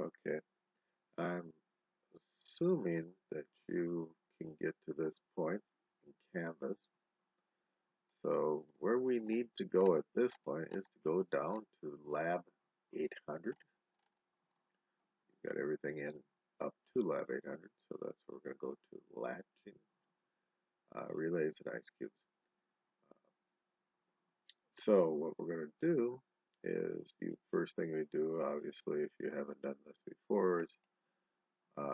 Okay, I'm assuming that you can get to this point in Canvas. So where we need to go at this point is to go down to Lab 800. We've got everything in up to Lab 800, so that's where we're going to go to latching, relays, and ice cubes. So what we're going to do is the first thing we do, obviously, if you haven't done this before, is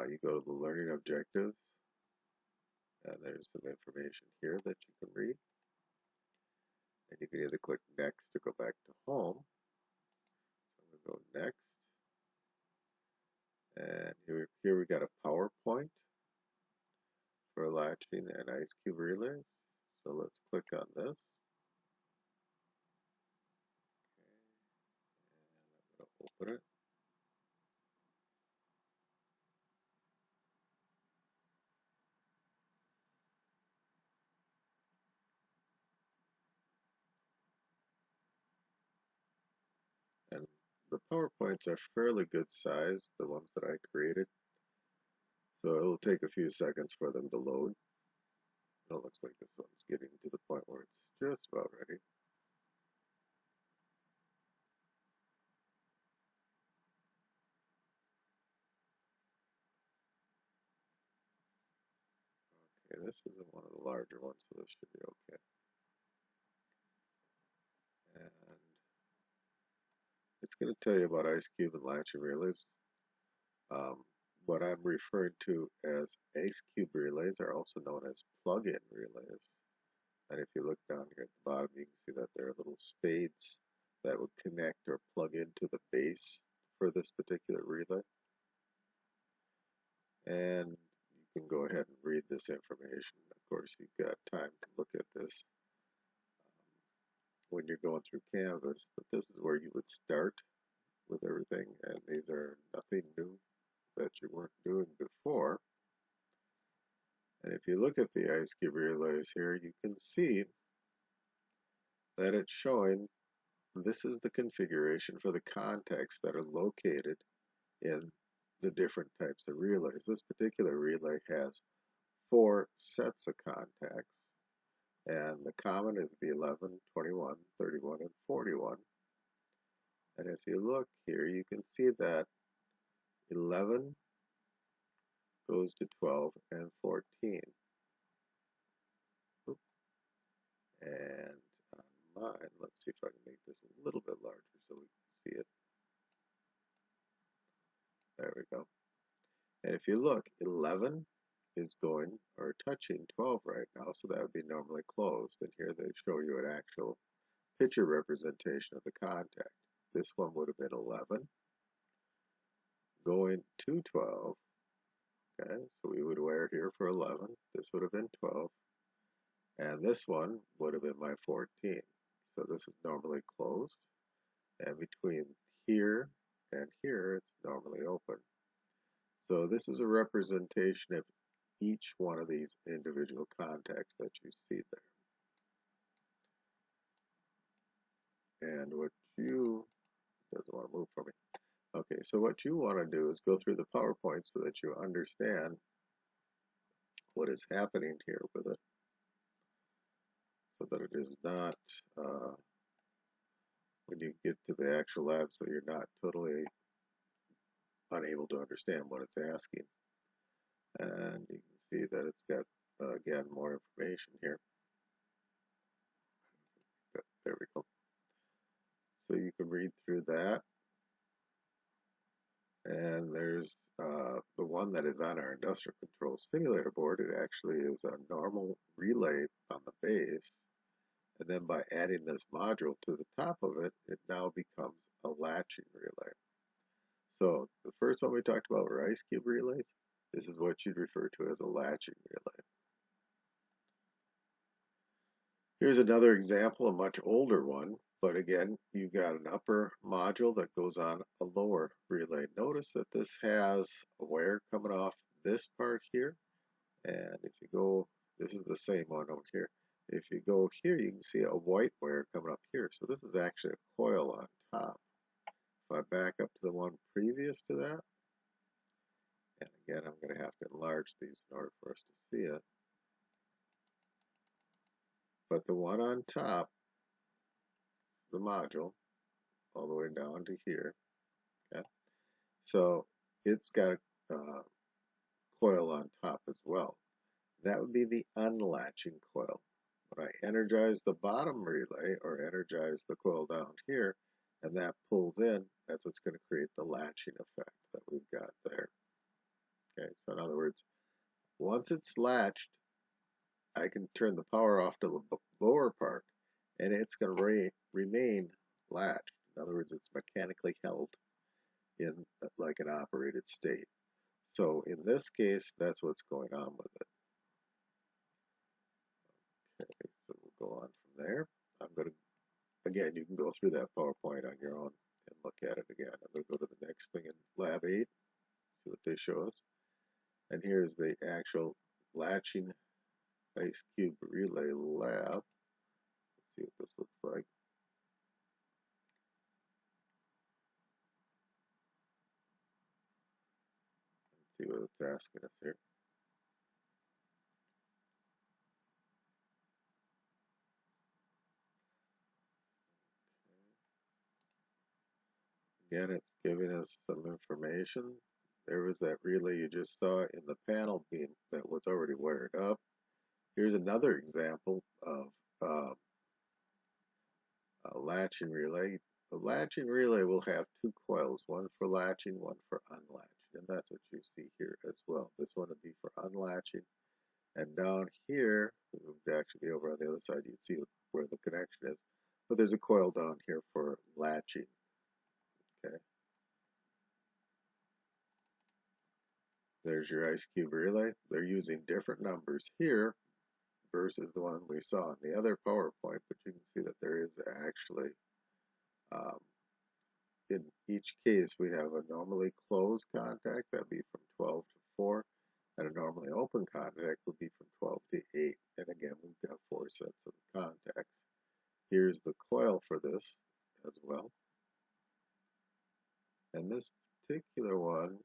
you go to the learning objectives, and there's some information here that you can read. And you can either click next to go back to home. I'm going to go next. And here we got a PowerPoint for latching and ice cube relays. So let's click on this. Okay, and I'm going to open it. And the PowerPoints are fairly good size, the ones that I created. So it will take a few seconds for them to load. It looks like this one's getting to the point where it's just about ready. Okay, this isn't one of the larger ones, so this should be okay. And it's going to tell you about ice cube and latching relays. What I'm referring to as ice cube relays are also known as plug-in relays. And if you look down here at the bottom, you can see that there are little spades that would connect or plug into the base for this particular relay. And you can go ahead and read this information. Of course, you've got time to look at this when you're going through Canvas, but this is where you would start with everything, and these are nothing new that you weren't doing before. And if you look at the ice cube relays here, you can see that it's showing this is the configuration for the contacts that are located in the different types of relays. This particular relay has 4 sets of contacts, and the common is the 11, 21, 31, and 41. And if you look here, you can see that 11 goes to 12 and 14. Oop. And on mine, let's see if I can make this a little bit larger so we can see it. There we go. And if you look, 11 is going or touching 12 right now, so that would be normally closed. And here they show you an actual picture representation of the contact. This one would have been 11 going to 12. Okay, so we would wear it here for 11. This would have been 12. And this one would have been my 14. So this is normally closed. And between here and here, it's normally open. So this is a representation of each one of these individual contacts that you see there. And what you, doesn't want to move for me. Okay, so what you want to do is go through the PowerPoint so that you understand what is happening here with it, so that it is not, when you get to the actual lab, so you're not totally unable to understand what it's asking. And you can see that it's got, again, more information here. There we go. So you can read through that. And there's the one that is on our industrial control simulator board. It actually is a normal relay on the base. And then by adding this module to the top of it, it now becomes a latching relay. So the first one we talked about were ice cube relays. This is what you'd refer to as a latching relay. Here's another example, a much older one, but again, you've got an upper module that goes on a lower relay. Notice that this has a wire coming off this part here, and if you go, this is the same one over here. If you go here, you can see a white wire coming up here. So this is actually a coil on top. If I back up to the one previous to that, And again, I'm going to have to enlarge these in order for us to see it. But the one on top, the module, all the way down to here. Okay? So it's got a coil on top as well. That would be the unlatching coil. When I energize the bottom relay or energize the coil down here, and that pulls in, that's what's going to create the latching effect that we've got there. Okay, so in other words, once it's latched, I can turn the power off to the lower part, and it's going to remain latched. In other words, it's mechanically held in like an operated state. So in this case, that's what's going on with it. Okay, so we'll go on from there. I'm going to, again, you can go through that PowerPoint on your own and look at it again. I'm going to go to the next thing in Lab 8, see what they show us. And here's the actual latching ice cube relay lab. Let's see what this looks like. Let's see what it's asking us here. Again, it's giving us some information. There was that relay you just saw in the panel beam that was already wired up. Here's another example of a latching relay. The latching relay will have two coils, one for latching, one for unlatching, and that's what you see here as well. This one would be for unlatching, and down here, it would actually be over on the other side, you'd see where the connection is, but there's a coil down here for latching. Okay. There's your ice cube relay. They're using different numbers here versus the one we saw in the other PowerPoint, but you can see that there is actually, um, in each case, we have a normally closed contact, that'd be from 12 to 4, and a normally open contact would be from 12 to 8. And again, we've got 4 sets of contacts. Here's the coil for this as well. And this particular one,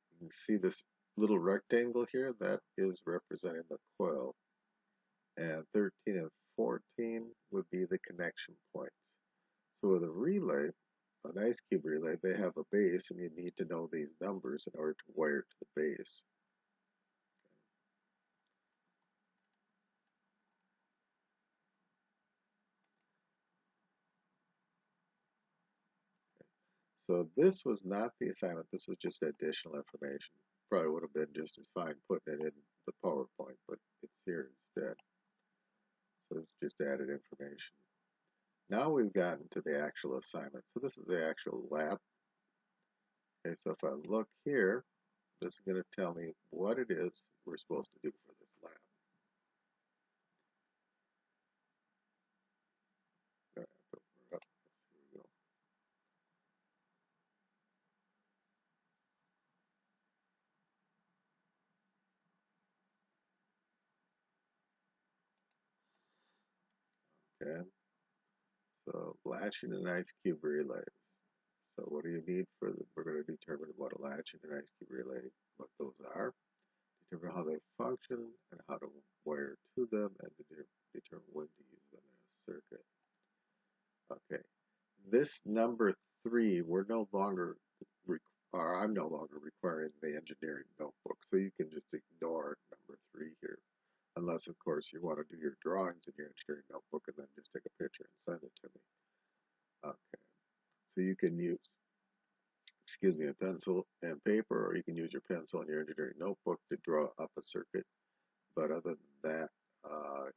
you can see this little rectangle here, that is representing the coil. And 13 and 14 would be the connection points. So with a relay, an ice cube relay, they have a base, and you need to know these numbers in order to wire to the base. So this was not the assignment, this was just additional information. Probably would have been just as fine putting it in the PowerPoint, but it's here instead. So it's just added information. Now we've gotten to the actual assignment. So this is the actual lab. Okay, so if I look here, this is going to tell me what it is we're supposed to do for this lab. Here we go. Okay, so latching and ice cube relays. So what do you need for the, we're going to determine what a latching and ice cube relay, what those are, determine how they function and how to wire to them, and determine when to use them in a circuit. Okay, this number 3, we're no longer, or I'm no longer requiring the engineering notebook, so you can just ignore number 3 here. Unless, of course, you want to do your drawings in your engineering notebook and then just take a picture and send it to me. Okay, so you can use, excuse me, a pencil and paper, or you can use your pencil and your engineering notebook to draw up a circuit. But other than that,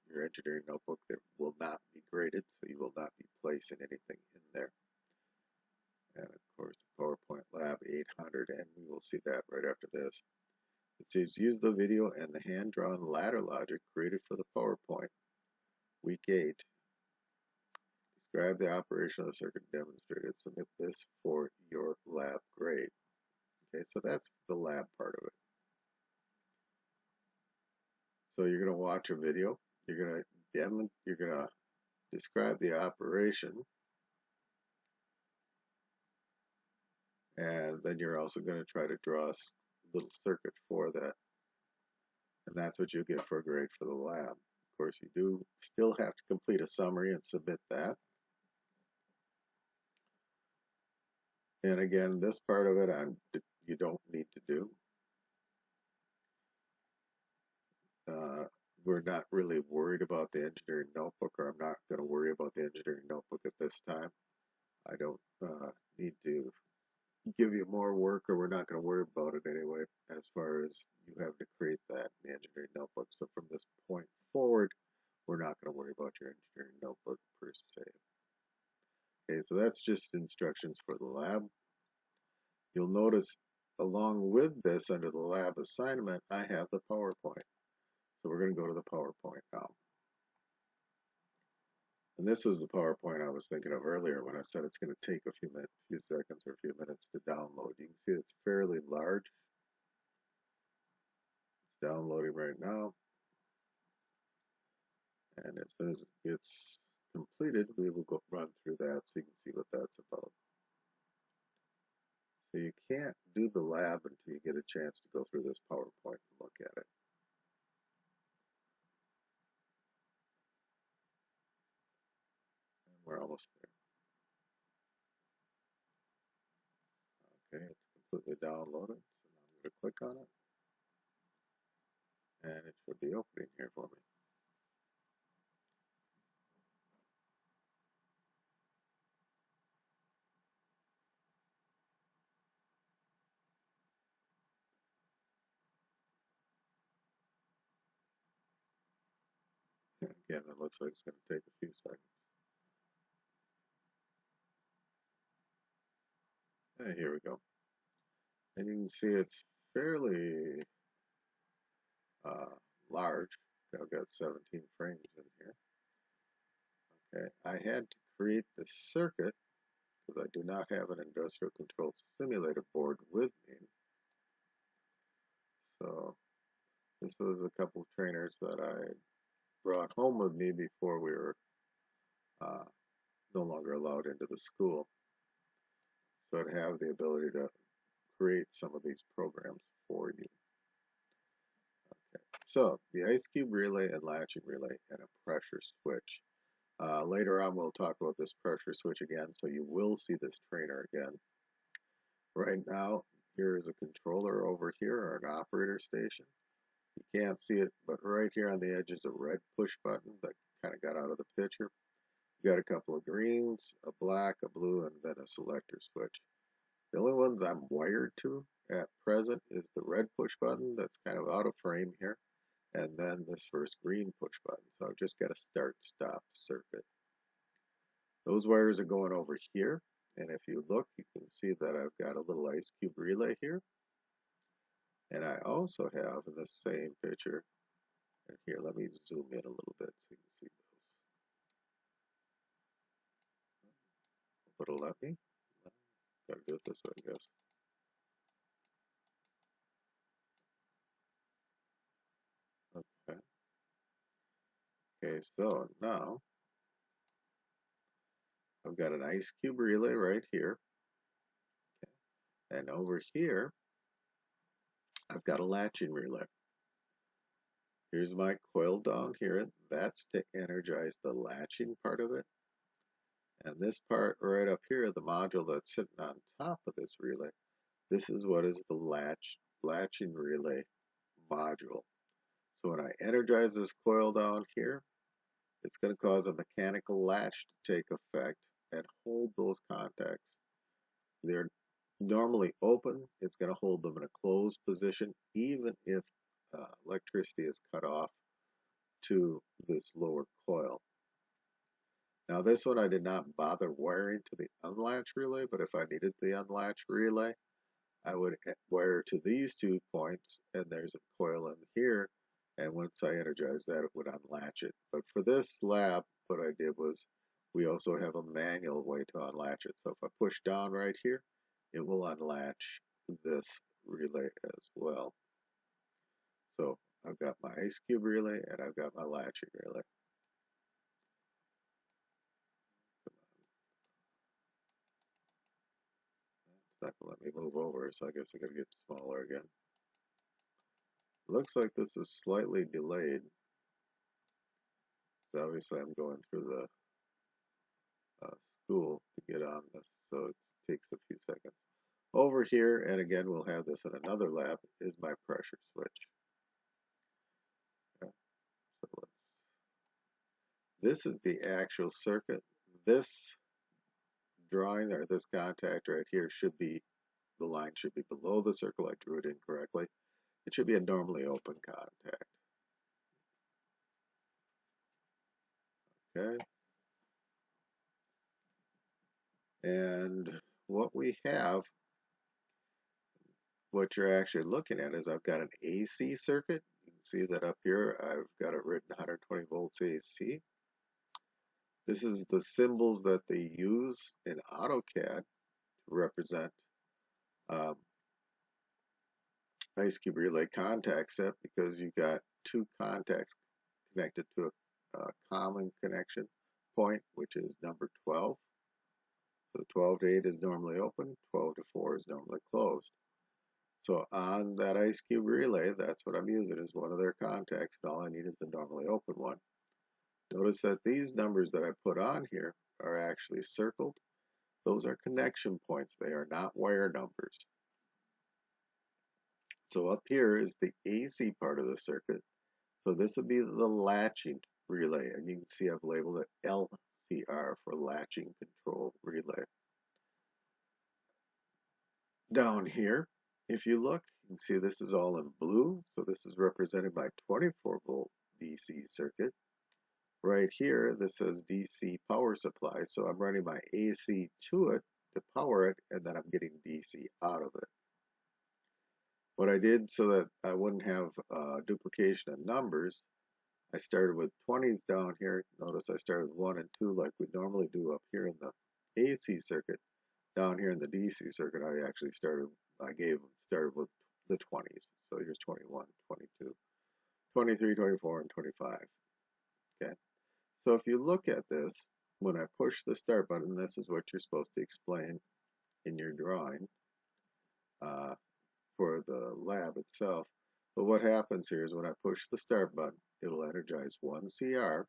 your engineering notebook there will not be graded, so you will not be placing anything in there. And of course, PowerPoint Lab 800, and we will see that right after this. It says use the video and the hand-drawn ladder logic created for the PowerPoint. Week 8. Describe the operation of the circuit demonstrated. Submit this for your lab grade. Okay, so that's the lab part of it. So you're going to watch a video. You're going to describe the operation, And then you're also going to try to draw a little circuit for that. And that's what you get for a grade for the lab. Of course, you do still have to complete a summary and submit that. And again, this part of it you don't need to do. Uh, we're not really worried about the engineering notebook, or I'm not going to worry about the engineering notebook at this time. I don't need to give you more work, or we're not going to worry about it anyway, as far as you have to create that in the engineering notebook. So from this point forward, we're not going to worry about your engineering notebook per se. Okay, so that's just instructions for the lab. You'll notice along with this, under the lab assignment, I have the PowerPoint. So we're going to go to the PowerPoint now. And this was the PowerPoint I was thinking of earlier when I said it's going to take a few seconds or a few minutes to download. You can see it's fairly large. It's downloading right now. And as soon as it gets completed, we will run through that so you can see what that's about. So you can't do the lab until you get a chance to go through this PowerPoint and look at it. And we're almost there. Okay, it's completely downloaded. So now I'm going to click on it. And it should be opening here for me. Again, it looks like it's going to take a few seconds. And here we go. And you can see it's fairly uh, large. I've got 17 frames in here. Okay, I had to create the circuit because I do not have an industrial control simulator board with me. So this was a couple of trainers that I brought home with me before we were uh, no longer allowed into the school. So I'd have the ability to create some of these programs for you. Okay. So the ice cube relay and latching relay and a pressure switch. Later on, we'll talk about this pressure switch again, so you will see this trainer again. Right now, here is a controller over here, or an operator station. You can't see it, but right here on the edge is a red push button that kind of got out of the picture. You got a couple of greens, a black, a blue, and then a selector switch. The only ones I'm wired to at present is the red push button that's kind of out of frame here, and then this first green push button. So I've just got a start-stop circuit. Those wires are going over here, and if you look, you can see that I've got a little ice cube relay here. And I also have in the same picture, and here, let me zoom in a little bit so you can see those. But it'll let me. Gotta do it this way, I guess. Okay. Okay, so now I've got an ice cube relay right here. And over here, I've got a latching relay. Here's my coil down here. That's to energize the latching part of it. And this part right up here, the module that's sitting on top of this relay, this is what is the latching relay module. So when I energize this coil down here, it's going to cause a mechanical latch to take effect and hold those contacts. They're normally open. It's going to hold them in a closed position, even if electricity is cut off to this lower coil. Now this one I did not bother wiring to the unlatch relay, but if I needed the unlatch relay, I would wire to these 2 points, and there's a coil in here, and once I energize that, it would unlatch it. But for this lab, what I did was we also have a manual way to unlatch it. So if I push down right here, it will unlatch this relay as well. So I've got my ice cube relay and I've got my latching relay. not going to let me move over, so I guess I got to get smaller again. Looks like this is slightly delayed. So obviously I'm going through the school to get on this, so it takes a few seconds. Over here, and again we'll have this in another lab, is my pressure switch. Okay, so this is the actual circuit. This drawing or this contact right here should be, the line should be below the circle. I drew it incorrectly. It should be a normally open contact. Okay, and what we have, what you're actually looking at is I've got an AC circuit. You can see that up here I've got it written 120 volts AC. This is the symbols that they use in AutoCAD to represent um, ice cube relay contact set, because you've got two contacts connected to a common connection point, which is number 12. So 12 to 8 is normally open, 12 to 4 is normally closed. So on that ice cube relay, that's what I'm using as one of their contacts, and all I need is the normally open one. Notice that these numbers that I put on here are actually circled. Those are connection points. They are not wire numbers. So up here is the AC part of the circuit. So this would be the latching relay, and you can see I've labeled it LCR for latching control relay. Down here, if you look, you can see this is all in blue. So this is represented by 24 volt DC circuit. Right here, this says DC power supply. So I'm running my AC to it to power it, and then I'm getting DC out of it. What I did so that I wouldn't have duplication of numbers, I started with 20s down here. Notice I started with 1 and 2 like we normally do up here in the AC circuit. Down here in the DC circuit, I actually started with the 20s. So here's 21, 22, 23, 24, and 25. Okay. So if you look at this, when I push the start button, this is what you're supposed to explain in your drawing uh, for the lab itself. But what happens here is when I push the start button, it'll energize 1 CR.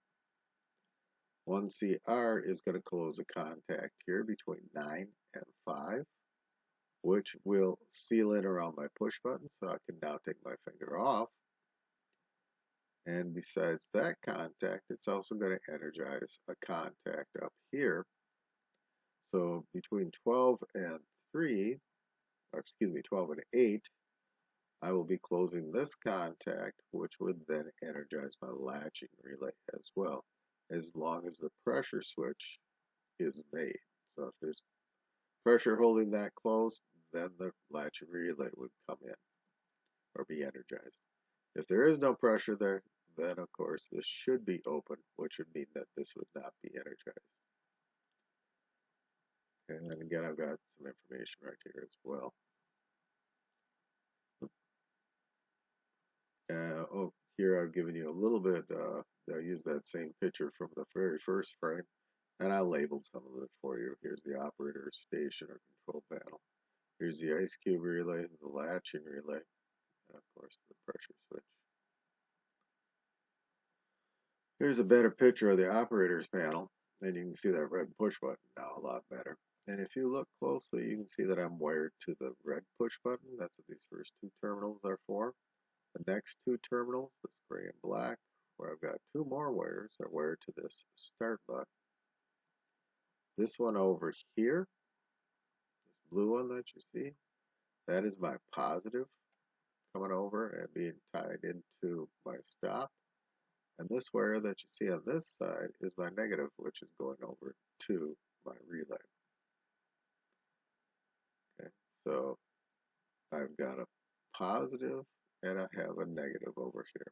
1 CR is going to close a contact here between 9 and 5, which will seal it around my push button, so I can now take my finger off. And besides that contact, it's also going to energize a contact up here. So between 12 and 3, or excuse me, 12 and 8, I will be closing this contact, which would then energize my latching relay as well, as long as the pressure switch is made. So if there's pressure holding that closed, then the latching relay would come in or be energized. If there is no pressure there, then of course this should be open, which would mean that this would not be energized. And then again, I've got some information right here as well. Here I've given you a little bit, I used that same picture from the very first frame, and I labeled some of it for you. Here's the operator station or control panel. Here's the ice cube relay, the latching relay, and of course the pressure switch. Here's a better picture of the operator's panel, and you can see that red push button now a lot better. And if you look closely, you can see that I'm wired to the red push button. That's what these first two terminals are for. The next two terminals, this gray and black, where I've got two more wires, are wired to this start button. This one over here, this blue one that you see, that is my positive coming over and being tied into my stop. And this wire that you see on this side is my negative, which is going over to my relay. Okay, so I've got a positive and I have a negative over here.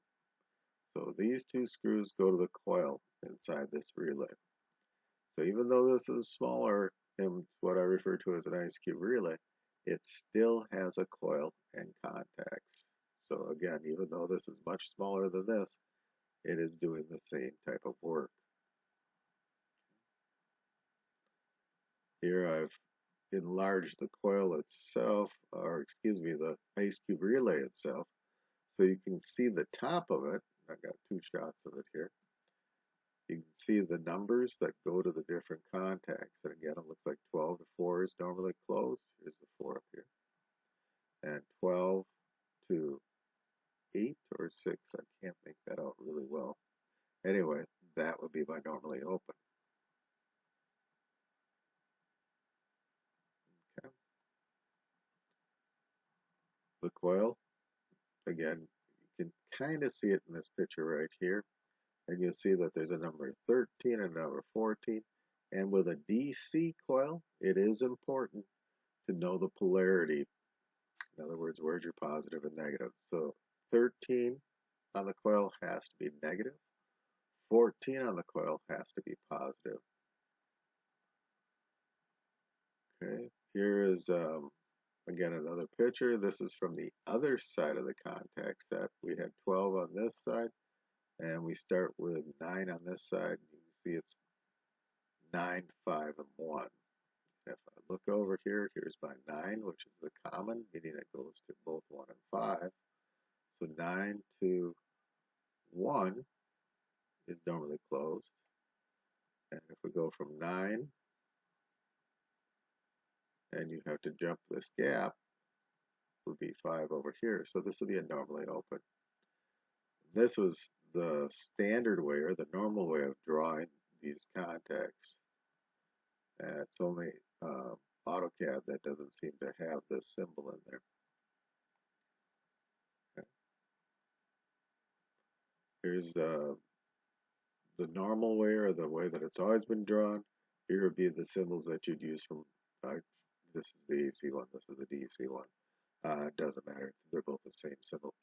So these two screws go to the coil inside this relay. So even though this is smaller than what I refer to as an ice cube relay, it still has a coil and contacts. So again, even though this is much smaller than this, it is doing the same type of work. Here I've enlarge the coil itself, or excuse me, the ice cube relay itself, so you can see the top of it. I've got two shots of it here. You can see the numbers that go to the different contacts. And again, it looks like 12 to 4 is normally closed. Here's the 4 up here. And 12 to 8 or 6. I can't make that out really well. Anyway, that would be my normally open. Okay. The coil, again, you can kind of see it in this picture right here. And you'll see that there's a number 13 and a number 14. And with a DC coil, it is important to know the polarity. In other words, where's your positive and negative? So 13 on the coil has to be negative. 14 on the coil has to be positive. Okay, here is again another picture. This is from the other side of the contact set. We had 12 on this side, and we start with 9 on this side. You can see it's 9, 5, and 1. If I look over here, here's my 9, which is the common, meaning it goes to both 1 and 5. So 9 to 1 is normally closed. And if we go from 9, and you have to jump this gap, would be 5 over here. So this would be a normally open. This was the standard way, or the normal way of drawing these contacts. And it's only AutoCAD that doesn't seem to have this symbol in there. Okay. Here's the normal way, or the way that it's always been drawn. Here would be the symbols that you'd use from, this is the AC one, this is the DC one. It doesn't matter, they're both the same symbol.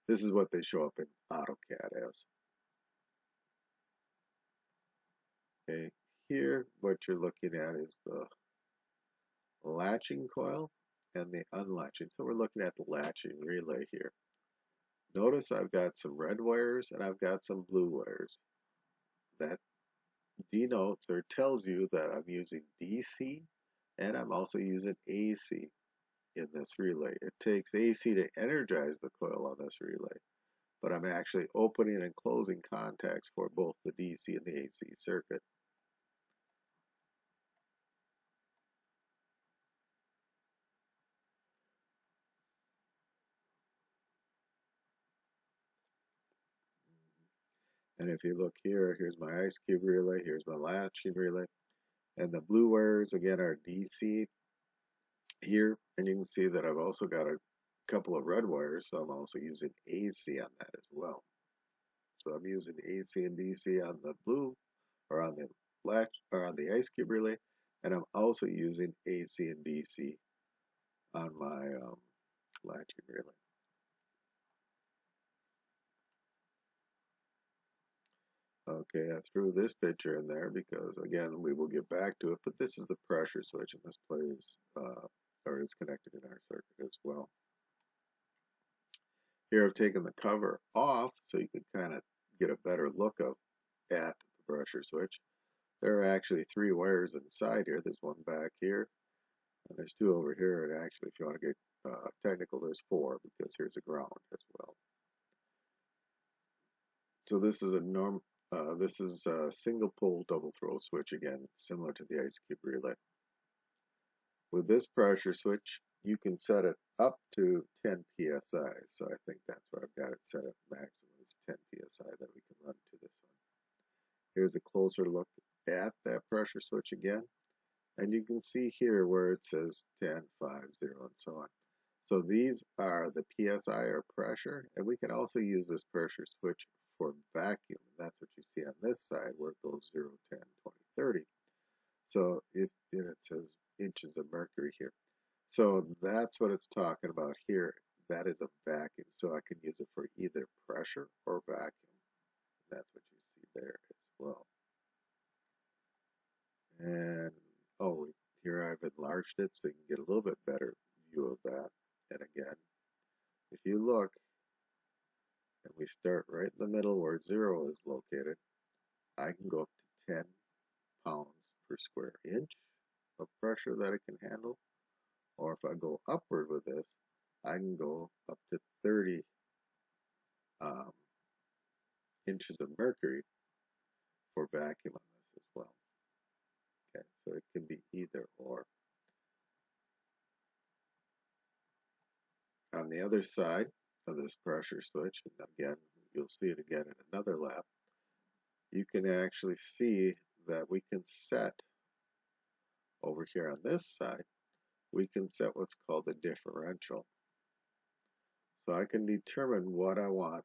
This is what they show up in AutoCAD as. Okay, here what you're looking at is the latching coil and the unlatching. So we're looking at the latching relay here. Notice I've got some red wires and I've got some blue wires. That denotes or tells you that I'm using DC and I'm also using AC in this relay. It takes AC to energize the coil on this relay, but I'm actually opening and closing contacts for both the DC and the AC circuit. And if you look here, here's my ice cube relay, here's my latching relay, and the blue wires again are DC here, and you can see that I've also got a couple of red wires, so I'm also using AC on that as well. So I'm using AC and DC on the blue, or on the latch, or on the ice cube relay, and I'm also using AC and DC on my latching relay. Okay, I threw this picture in there because, again, we will get back to it, but this is the pressure switch, and this plays, or is connected in our circuit as well. Here I've taken the cover off so you can kind of get a better look at the pressure switch. There are actually 3 wires inside here. There's one back here, and there's 2 over here, and actually, if you want to get technical, there's 4 because here's a ground as well. So this is a single pole double throw switch, again, similar to the ice cube relay. With this pressure switch, you can set it up to 10 psi. So I think that's where I've got it set at maximum is 10 psi that we can run to this one. Here's a closer look at that pressure switch again. And you can see here where it says 10, 5, 0, and so on. So these are the PSI, or pressure, and we can also use this pressure switch for vacuum. And that's what you see on this side where it goes 0, 10, 20, 30. So it says inches of mercury here. So that's what it's talking about here. That is a vacuum. So I can use it for either pressure or vacuum. That's what you see there as well. And oh, here I've enlarged it so you can get a little bit better view of that. And again, if you look, and we start right in the middle where 0 is located, I can go up to 10 pounds per square inch. of pressure that it can handle. Or if I go upward with this, I can go up to 30 um, inches of mercury for vacuum on this as well. Okay, so it can be either or. On the other side of this pressure switch, and again, you'll see it again in another lab, you can actually see that we can set, over here on this side, we can set what's called a differential. So I can determine what I want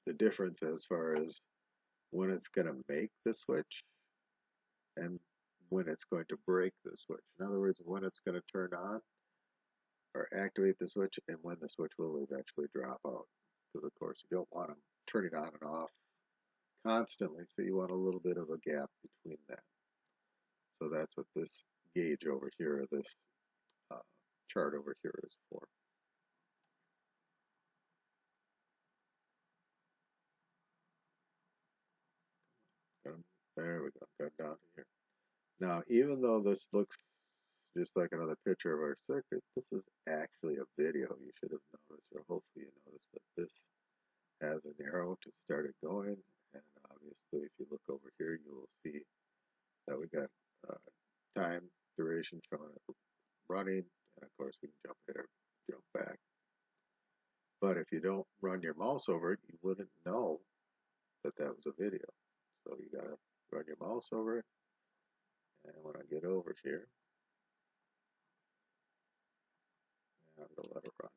the difference as far as when it's going to make the switch and when it's going to break the switch. In other words, when it's going to turn on or activate the switch and when the switch will eventually drop out. Because of course you don't want them turning on and off constantly, so you want a little bit of a gap between that. So that's what this gauge over here, or this uh, chart over here is for. There we go, got down to here. Now, even though this looks just like another picture of our circuit, this is actually a video. You should have noticed, or hopefully you noticed, that this has an arrow to start it going. And obviously, if you look over here, you will see that we got time, duration showing it running, and of course we can jump there, jump back. But if you don't run your mouse over it, you wouldn't know that that was a video. So you gotta run your mouse over it. And when I get over here, I'm gonna let it run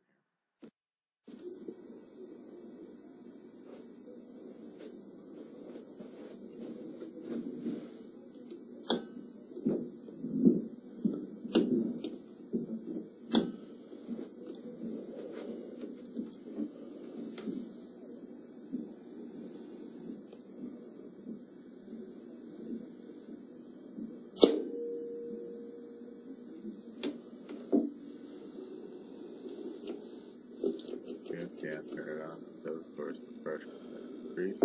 here. You can't turn it on because, of course, the pressure is going to increase.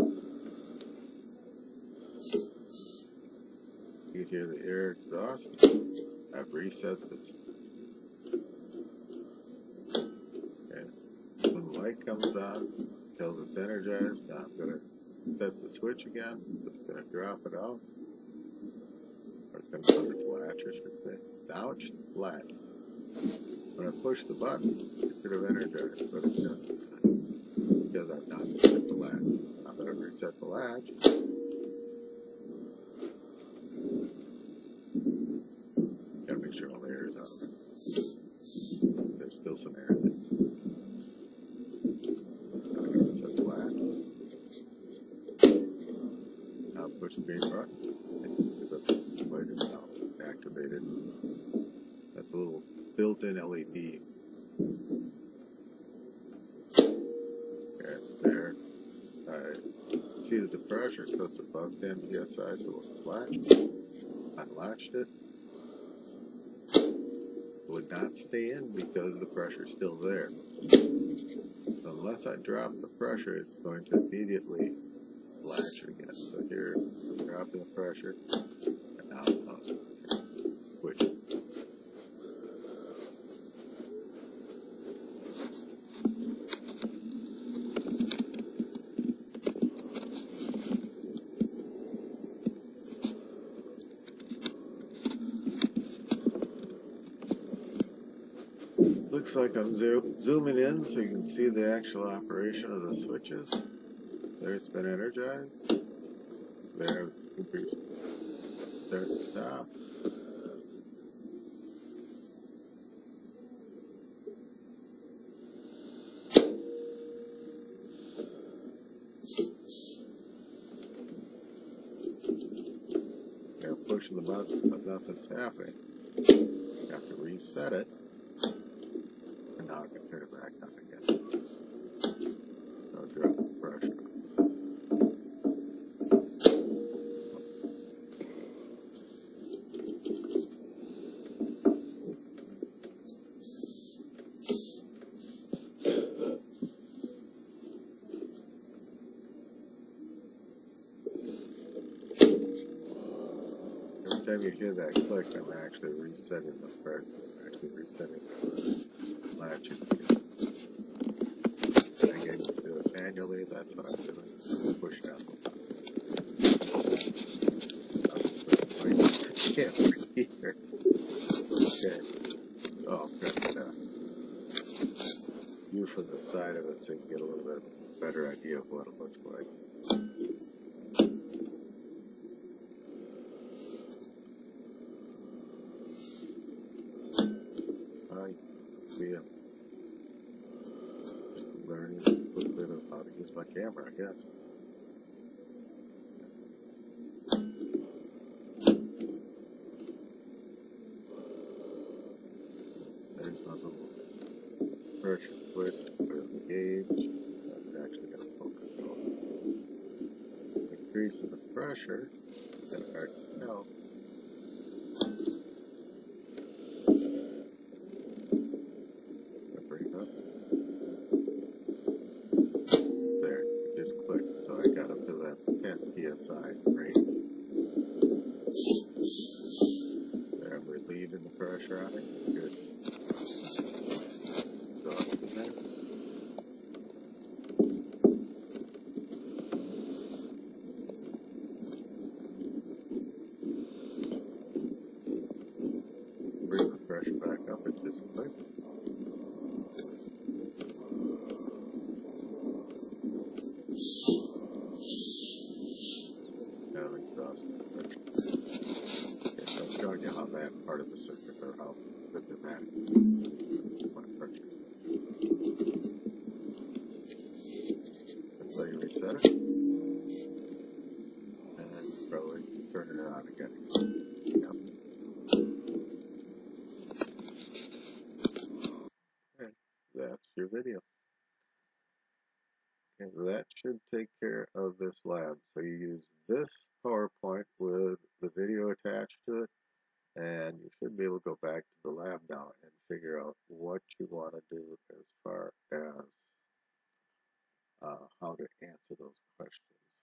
You hear the air exhaust. I've reset this. Okay. When the light comes on, it tells it's energized. Now I'm going to set the switch again. It's going to drop it out. Or it's going to put it flat, I should say. Now it's flat. When I push the button, it should have energized, but it doesn't, because I've not set the latch. I'm going to reset the latch. Gotta make sure all the air is out of it. There's still some air in it. I'm going to reset the latch. Now push the green button. The light is now activated. That's a little built-in LED. Okay, there. I seated the pressure so it's above 10 psi, so it's latched. Unlatched it. It would not stay in because the pressure is still there. So unless I drop the pressure, it's going to immediately latch it again. So here, I'm dropping the pressure, and now I'm switch it. Looks like I'm zooming in so you can see the actual operation of the switches. There, it's been energized. There, increase, start and stop. Now pushing the button, but nothing's happening. You have to reset it, and now I can turn it back on again. I'll drop the pressure. time you hear that click, I'm actually resetting the pressure. I'm actually resetting the latch indicator. Again, you do it manually, that's what I'm doing. So push down the top. Obviously, I can't read here. Okay. Oh, good. View from the side of it so you can get a little bit better idea of what it looks like. See, I'm just learning a little bit of how to use my camera, I guess. There's my little pressure switch with the gauge. I'm actually going to focus on increasing the pressure. Kind of hard to tell. Bring it up. There, it just clicked. So I got up to that 10 psi range. There, I'm relieving the pressure on it. Good. Go up to that. Bring the pressure back up and just click. Now exhaust the pressure. Okay, so I'm showing you how that part of the circuit, or how the pneumatic my pressure. So you reset it, and probably turn it on again. Yep. Okay, that's your video. And that should take care of this lab. So you use this PowerPoint with the video attached to it, and you should be able to go back to the lab now and figure out what you want to do as far as how to answer those questions.